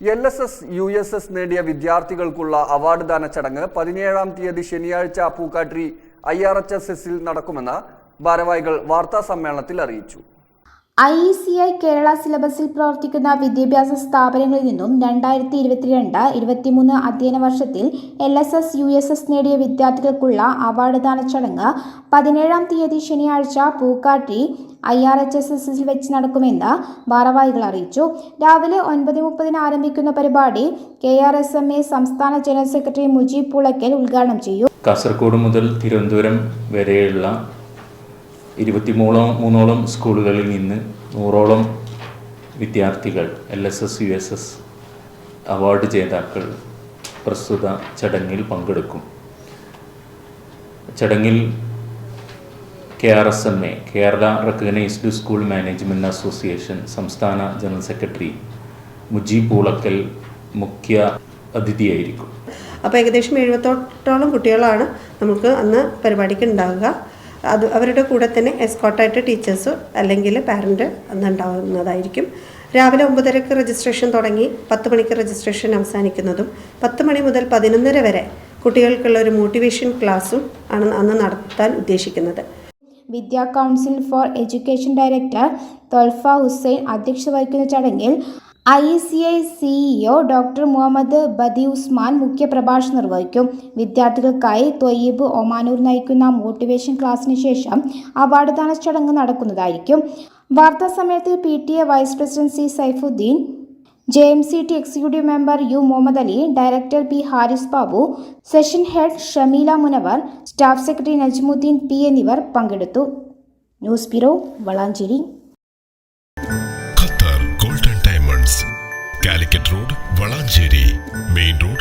LSS, USS നേടിയ വിദ്യാർത്ഥികൾക്കുള്ള award ദാന ചടങ്ങ് 17-ാം തീയതി ശനിയാഴ്ച പൂക്കാട്ടിരി IRHSSൽ നടക്കുമെന്ന് ഭാരവാഹികൾ വാർത്താ സമ്മേളനത്തിൽ അറിയിച്ചു. IECI കേരള സിലബസിൽ പ്രവർത്തിക്കുന്ന വിദ്യാഭ്യാസ സ്ഥാപനങ്ങളിൽ നിന്നും 2022-23 അധ്യയന വർഷത്തിൽ LSS, USS നേടിയ വിദ്യാർത്ഥികൾക്കുള്ള അവാർഡ് ദാന ചടങ്ങ് 17-ാം തീയതി ശനിയാഴ്ച പൂക്കാട്ടിരി IRHSSൽ വെച്ച് നടക്കുമെന്ന് ഭാരവാഹികൾ അറിയിച്ചു. രാവിലെ 9:30 ആരംഭിക്കുന്ന പരിപാടി KRSMA സംസ്ഥാന ജനറൽ സെക്രട്ടറി മുജീബ് പൂളയ്ക്കൽ ഉദ്ഘാടനം ചെയ്യും. കാസർഗോഡ് മുതൽ തിരുവനന്തപുരം വരെയുള്ള 23ഓളം സ്കൂളുകളിൽ നിന്ന് 100ഓളം വിദ്യാർത്ഥികൾ LSS, USS അവാർഡ് ജേതാക്കൾ പ്രസ്തുത ചടങ്ങിൽ പങ്കെടുക്കും. ചടങ്ങിൽ KRSMA Kerala recognised school management association സംസ്ഥാന ജനറൽ സെക്രട്ടറി മുജീബ് പൂളക്കൽ മുഖ്യ അതിഥിയായിരിക്കും. അപ്പോൾ ഏകദേശം 70ഓളം കുട്ടികളാണ് നമുക്ക് അന്ന് പരിപാടിക്ക് ഉണ്ടാവുക. അവരുടെ കൂടെ തന്നെ എസ്കോർട്ടായിട്ട് ടീച്ചേഴ്സ് അല്ലെങ്കിൽ പാരൻറ്റ് അന്ന് ഉണ്ടാവുന്നതായിരിക്കും. രാവിലെ 9:30 രജിസ്ട്രേഷൻ തുടങ്ങി 10 മണിക്ക് രജിസ്ട്രേഷൻ അവസാനിക്കുന്നതും 10 മണി മുതൽ 11:30 വരെ കുട്ടികൾക്കുള്ള ഒരു മോട്ടിവേഷൻ ക്ലാസ്സും ആണ് അന്ന് നടത്താൻ ഉദ്ദേശിക്കുന്നത്. Vidya council for education director Tholfa Hussain അധ്യക്ഷത വഹിക്കുന്ന ചടങ്ങിൽ IECI CEO doctor Muhammad Badi Usman മുഖ്യപ്രഭാഷണം നിർവഹിക്കും. വിദ്യാർത്ഥികൾക്കായി ത്വയ്യിബ് ഒമാനൂർ നയിക്കുന്ന മോട്ടിവേഷൻ ക്ലാസ്സിന് ശേഷം അവാർഡ് ദാന ചടങ്ങ് നടക്കുന്നതായിരിക്കും. വാർത്താ സമ്മേളനത്തിൽ PTA vice president C Saifuddin, JMCT executive member U Muhammad Ali, director P Haris Babu, session head Shameela Munavar, staff secretary Najmuddin P എന്നിവർ പങ്കെടുത്തു. News bureau, Valanchery. Calicut road, Valanchery main road.